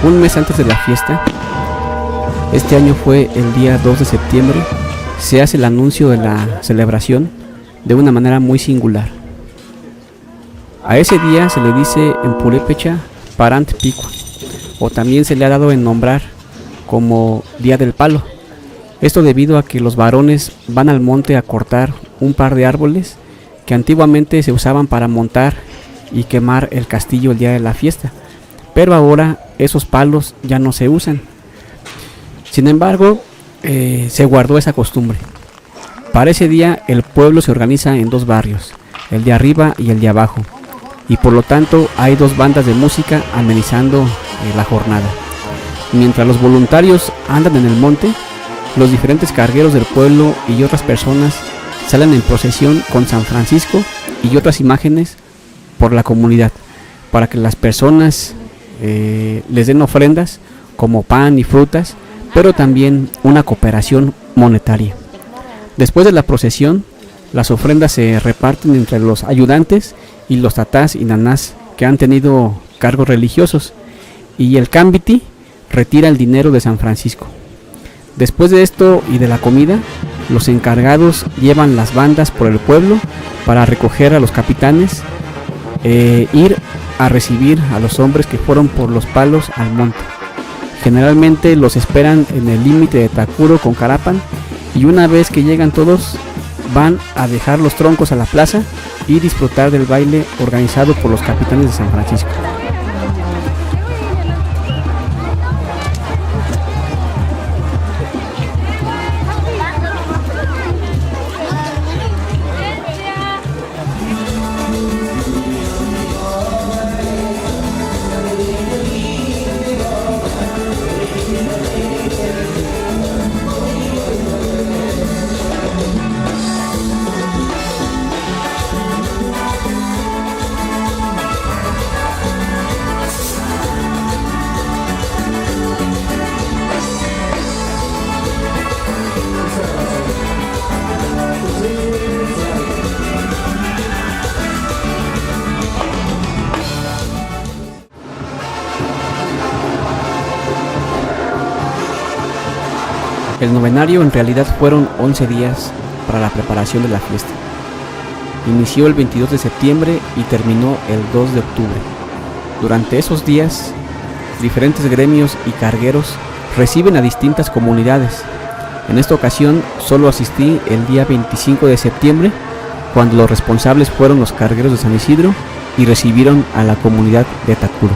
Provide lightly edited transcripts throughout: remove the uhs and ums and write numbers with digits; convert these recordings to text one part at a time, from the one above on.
Un mes antes de la fiesta, este año fue el día 2 de septiembre, se hace el anuncio de la celebración de una manera muy singular. A ese día se le dice en purépecha Parant Picua, o también se le ha dado en nombrar como Día del Palo. Esto debido a que los varones van al monte a cortar un par de árboles que antiguamente se usaban para montar y quemar el castillo el día de la fiesta, pero ahora esos palos ya no se usan. Sin embargo, se guardó esa costumbre. Para ese día el pueblo se organiza en dos barrios, el de arriba y el de abajo, y por lo tanto hay dos bandas de música amenizando la jornada. Mientras los voluntarios andan en el monte, los diferentes cargueros del pueblo y otras personas salen en procesión con San Francisco y otras imágenes por la comunidad, para que las personas les den ofrendas como pan y frutas, pero también una cooperación monetaria. Después de la procesión, las ofrendas se reparten entre los ayudantes y los tatás y nanás que han tenido cargos religiosos, y el cámbiti retira el dinero de San Francisco. Después de esto y de la comida, los encargados llevan las bandas por el pueblo para recoger a los capitanes, ir a recibir a los hombres que fueron por los palos al monte. Generalmente los esperan en el límite de Tacuro con Carapan, y una vez que llegan todos van a dejar los troncos a la plaza y disfrutar del baile organizado por los capitanes de San Francisco. El novenario en realidad fueron 11 días para la preparación de la fiesta. Inició el 22 de septiembre y terminó el 2 de octubre. Durante esos días, diferentes gremios y cargueros reciben a distintas comunidades. En esta ocasión solo asistí el día 25 de septiembre, cuando los responsables fueron los cargueros de San Isidro y recibieron a la comunidad de Tacuro.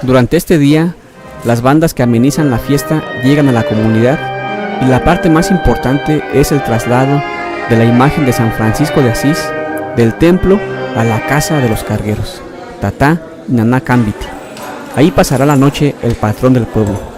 Durante este día, las bandas que amenizan la fiesta llegan a la comunidad y la parte más importante es el traslado de la imagen de San Francisco de Asís del templo a la casa de los cargueros, Tatá y Naná Cámbiti. Ahí pasará la noche el patrón del pueblo.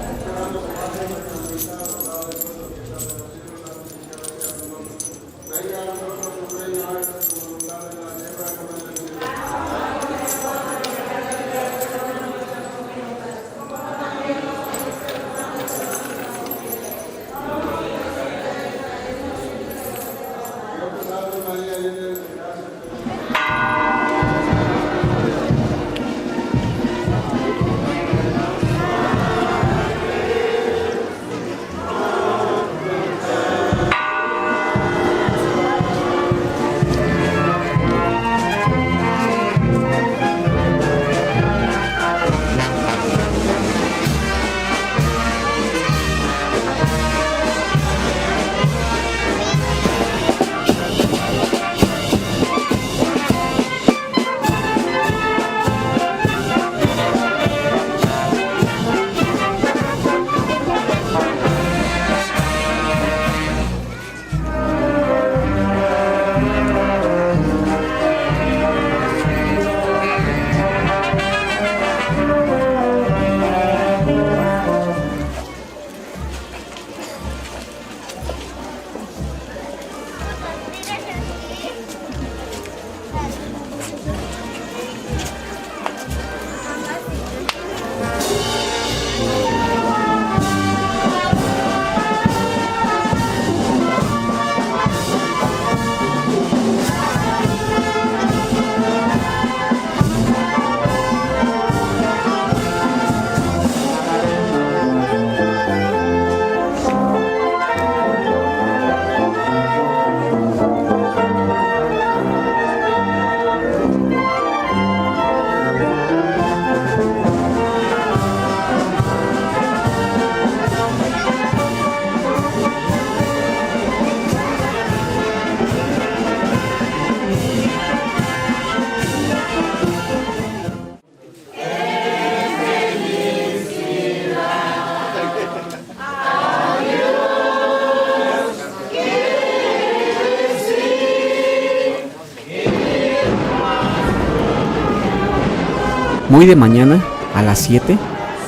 Muy de mañana, a las 7,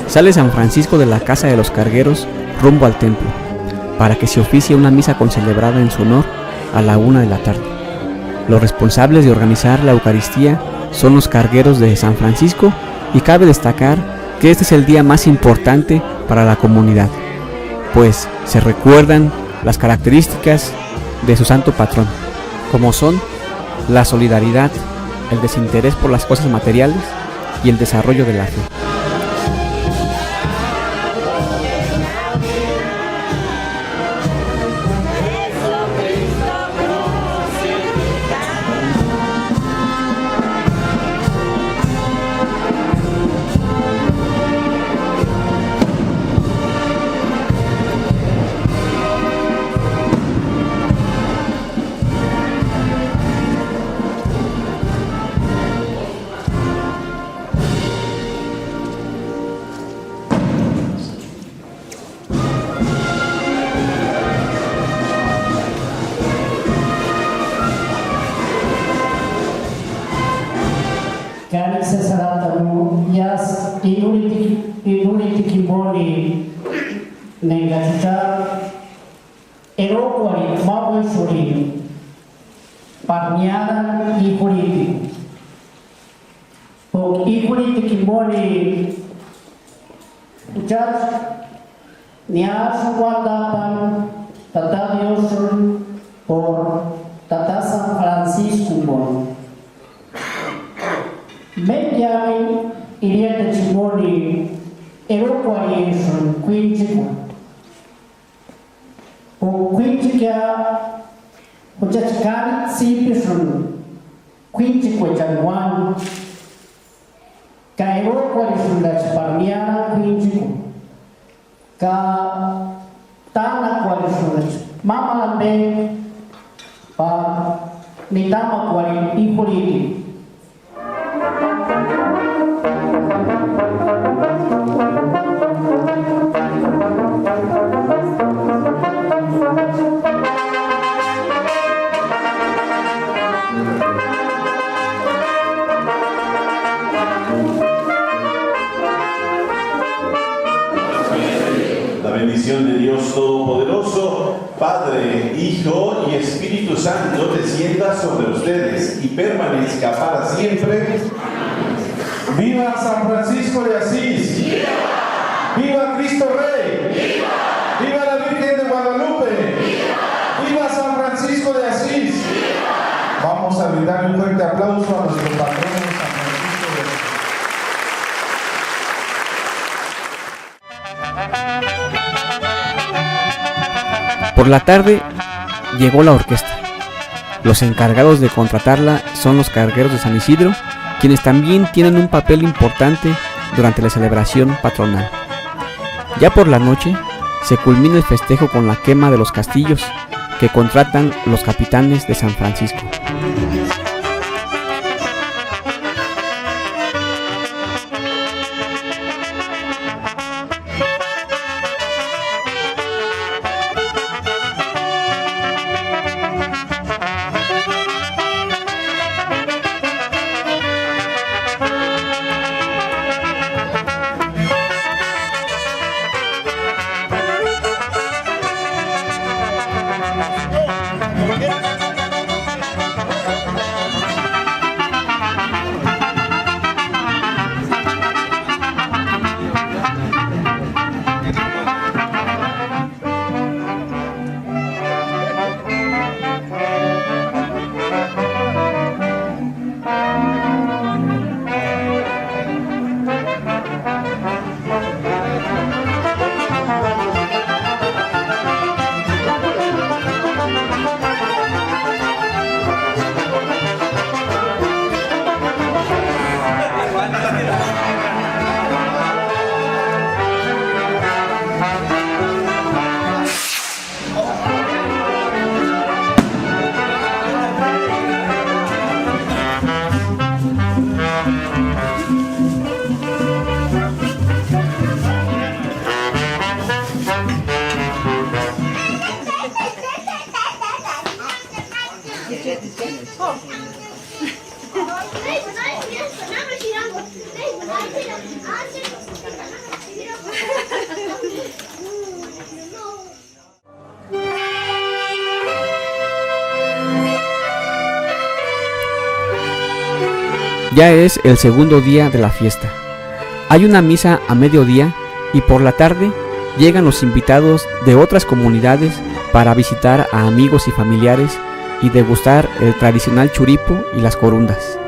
sale San Francisco de la casa de los cargueros rumbo al templo, para que se oficie una misa concelebrada en su honor a la 1 de la tarde. Los responsables de organizar la Eucaristía son los cargueros de San Francisco y cabe destacar que este es el día más importante para la comunidad, pues se recuerdan las características de su santo patrón, como son la solidaridad, el desinterés por las cosas materiales y el desarrollo de la fe. Inuliti kiboni nengatita eroko Eurocuari, Maui Suri, Parniada y Juriti. Y Juriti Kimori, Judge, Nias Wadapan, Tata Diosun, por Tata San Francisco Mon. Benjamin Irieta Chimoni, Eurocuari son Quinchikwa. O Quinchikia, Uchachkan Sipisun, Quinchikwa Changwan, Ka Eurocuari son la Sparmiana Quinchikwa, Ka Tana Quari son la Mama Lambe, Pa Nitama Quari Ipuriti. La bendición de Dios Todopoderoso, Padre, Hijo y Espíritu Santo, descienda sobre ustedes y permanezca para siempre. ¡Viva San Francisco de Asís! ¡Viva! ¡Viva Cristo Rey! ¡Viva! ¡Viva la Virgen de Guadalupe! ¡Viva! ¡Viva San Francisco de Asís! ¡Viva! Vamos a brindarle un fuerte aplauso a nuestro patrón San Francisco de Asís. Por la tarde llegó la orquesta. Los encargados de contratarla son los cargueros de San Isidro, quienes también tienen un papel importante durante la celebración patronal. Ya por la noche se culmina el festejo con la quema de los castillos que contratan los capitanes de San Francisco. Ya es el segundo día de la fiesta. Hay una misa a mediodía y por la tarde llegan los invitados de otras comunidades para visitar a amigos y familiares y degustar el tradicional churipo y las corundas.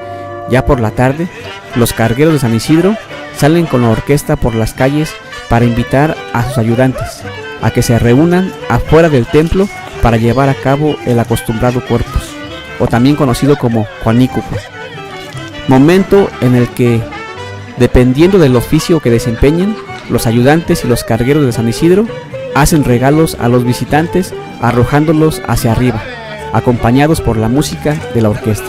Ya por la tarde, los cargueros de San Isidro salen con la orquesta por las calles para invitar a sus ayudantes a que se reúnan afuera del templo para llevar a cabo el acostumbrado corpus, o también conocido como Juanícuco. Momento en el que, dependiendo del oficio que desempeñen, los ayudantes y los cargueros de San Isidro hacen regalos a los visitantes arrojándolos hacia arriba, acompañados por la música de la orquesta.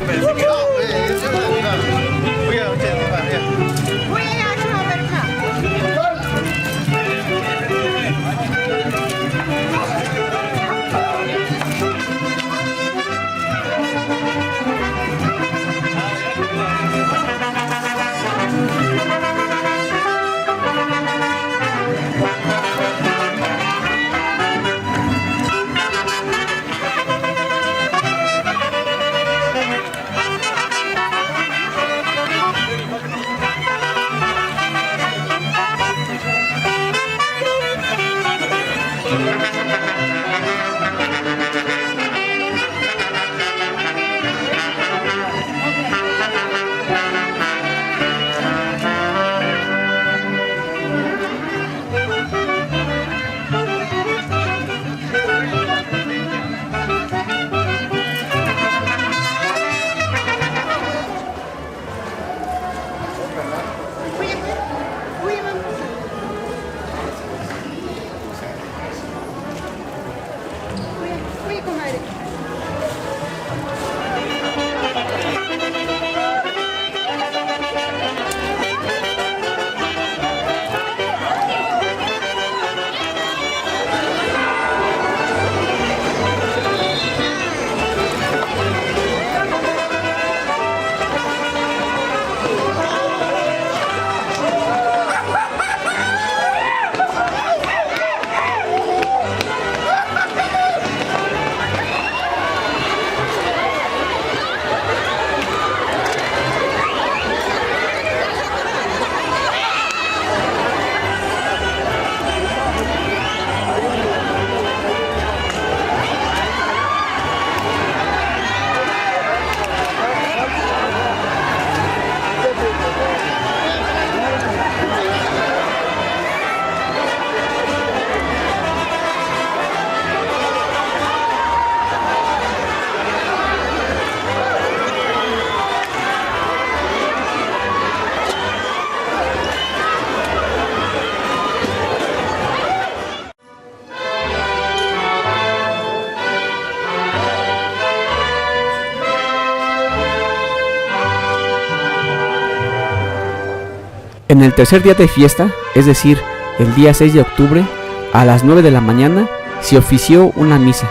En el tercer día de fiesta, es decir, el día 6 de octubre, a las 9 de la mañana, se ofició una misa,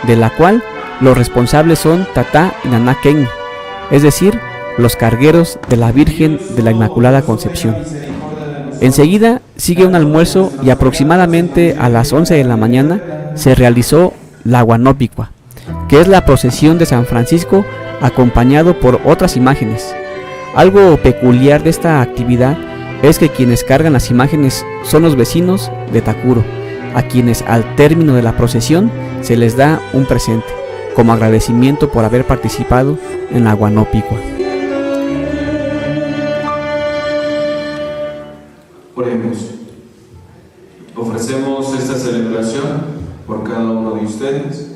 de la cual los responsables son Tatá y Naná Kenny, es decir, los cargueros de la Virgen de la Inmaculada Concepción. Enseguida sigue un almuerzo y aproximadamente a las 11 de la mañana se realizó la Guanópicua, que es la procesión de San Francisco acompañado por otras imágenes. Algo peculiar de esta actividad es que quienes cargan las imágenes son los vecinos de Tacuro, a quienes al término de la procesión se les da un presente, como agradecimiento por haber participado en la Guanópicua. Oremos. Ofrecemos esta celebración por cada uno de ustedes,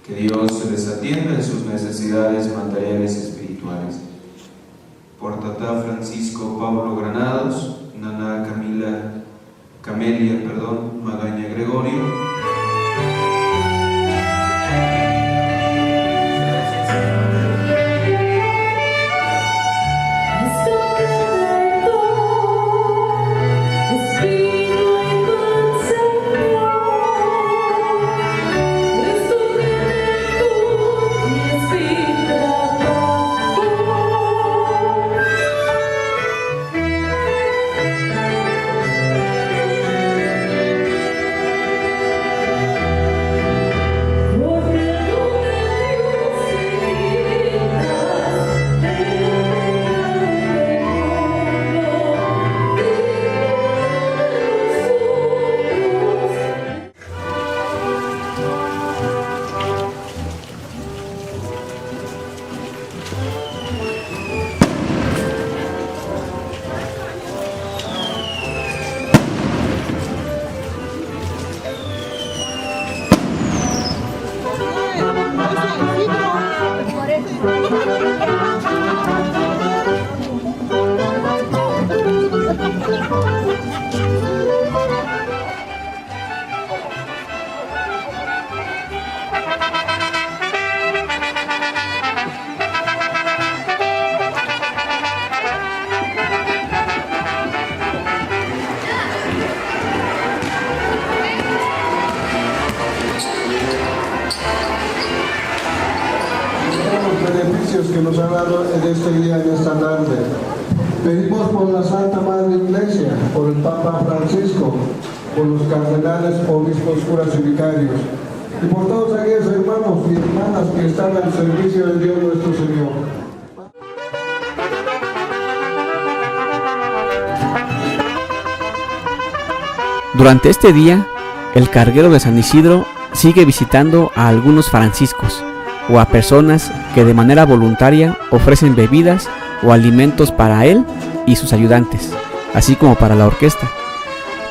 que Dios se les atienda en sus necesidades materiales y espirituales. Por Tatá Francisco Pablo Granados, Naná Camelia Magaña Gregorio, que nos ha dado en este día, en esta tarde. Pedimos por la Santa Madre Iglesia, por el Papa Francisco, por los cardenales, obispos, curas y vicarios, y por todos aquellos hermanos y hermanas que están al servicio de Dios nuestro Señor. Durante este día, el carguero de San Isidro sigue visitando a algunos franciscos o a personas que de manera voluntaria ofrecen bebidas o alimentos para él y sus ayudantes, así como para la orquesta.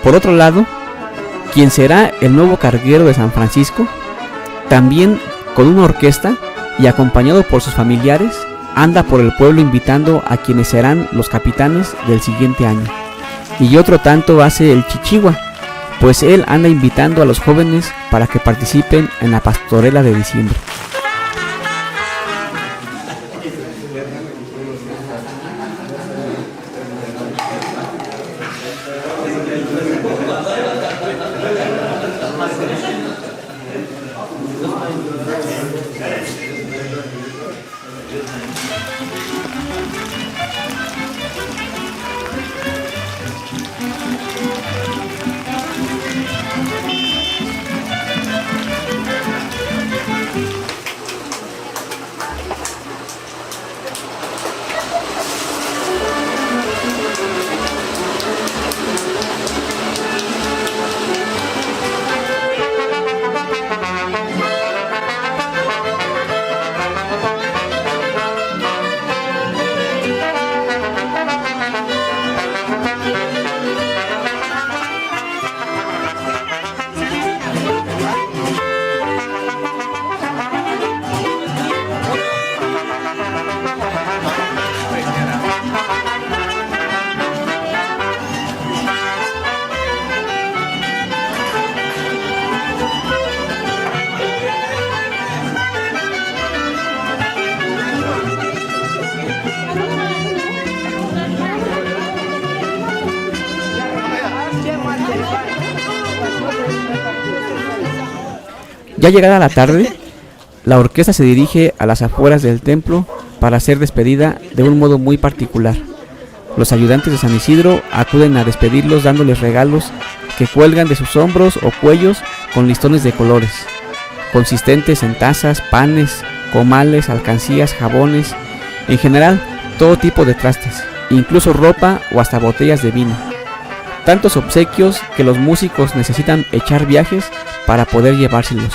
Por otro lado, quien será el nuevo carguero de San Francisco, también con una orquesta y acompañado por sus familiares, anda por el pueblo invitando a quienes serán los capitanes del siguiente año. Y otro tanto hace el Chichigua, pues él anda invitando a los jóvenes para que participen en la pastorela de diciembre. Ya llegada la tarde, la orquesta se dirige a las afueras del templo para ser despedida de un modo muy particular. Los ayudantes de San Isidro acuden a despedirlos dándoles regalos que cuelgan de sus hombros o cuellos con listones de colores, consistentes en tazas, panes, comales, alcancías, jabones, en general todo tipo de trastes, incluso ropa o hasta botellas de vino. Tantos obsequios que los músicos necesitan echar viajes para poder llevárselos.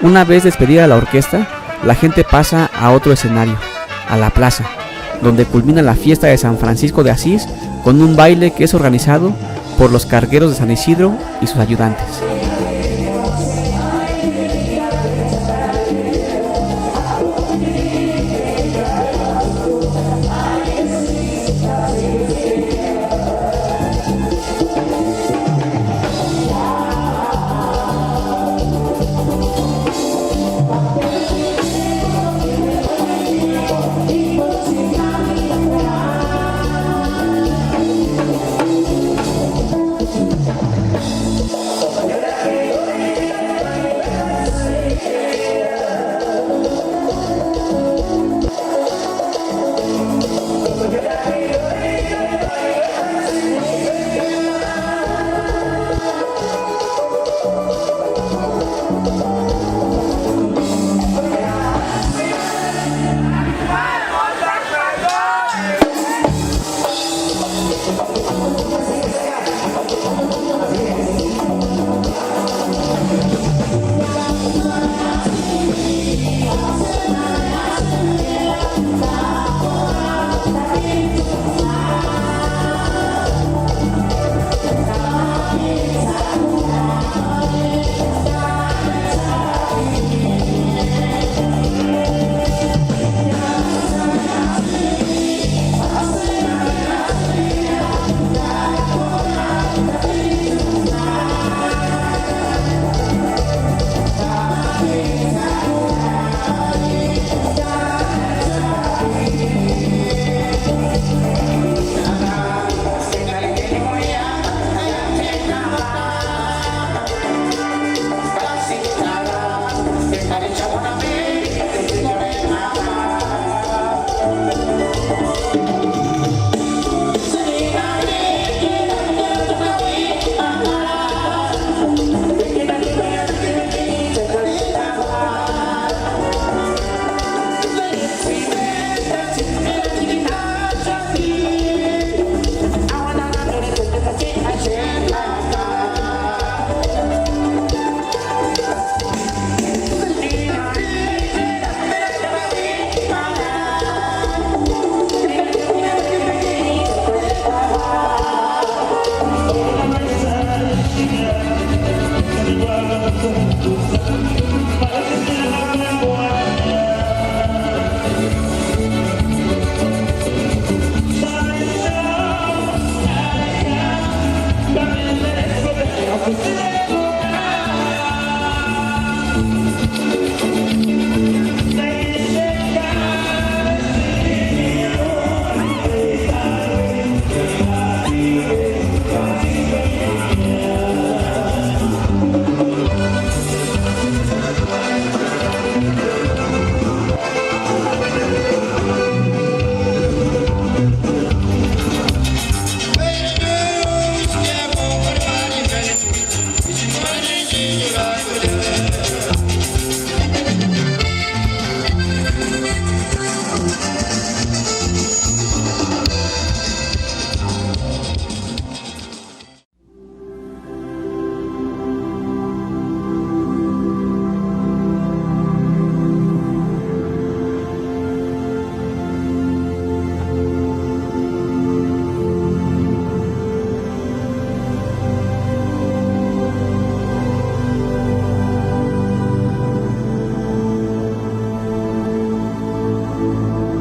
Una vez despedida la orquesta, la gente pasa a otro escenario, a la plaza, donde culmina la fiesta de San Francisco de Asís con un baile que es organizado por los cargueros de San Isidro y sus ayudantes.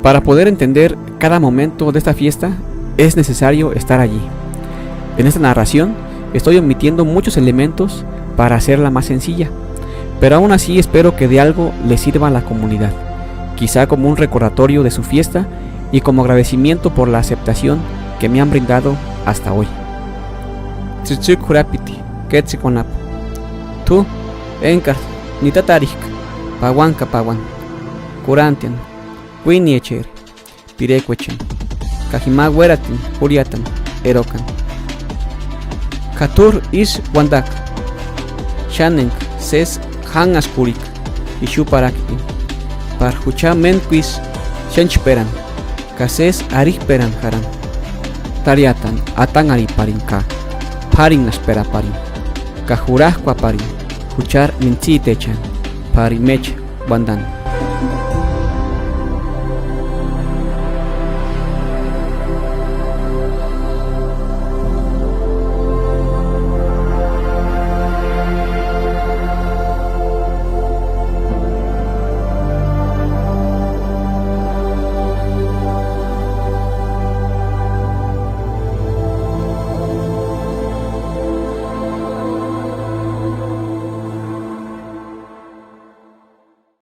Para poder entender cada momento de esta fiesta, es necesario estar allí. En esta narración estoy omitiendo muchos elementos para hacerla más sencilla, pero aún así espero que de algo le sirva a la comunidad, quizá como un recordatorio de su fiesta y como agradecimiento por la aceptación que me han brindado hasta hoy. Tzitzuk Jurapiti, Ketzikonap. Tú, Enkar, Nitatarik, Pawan Kapawan, Kurantian, Wini Echer, Pirequechen, Kajima Weratin, Juriatan, Erokan. Katur is Wandak, Shanenk, Ses Han Aspurik, Ishuparakti, Parjucha Menquis, Shenchperan, Kases Arikperan Haran, Tariatan, Atangari Parinka, Parin Aspera Parin, Kajurajkwa Parin, Juchar Mintzitechan, Parimech Bandan.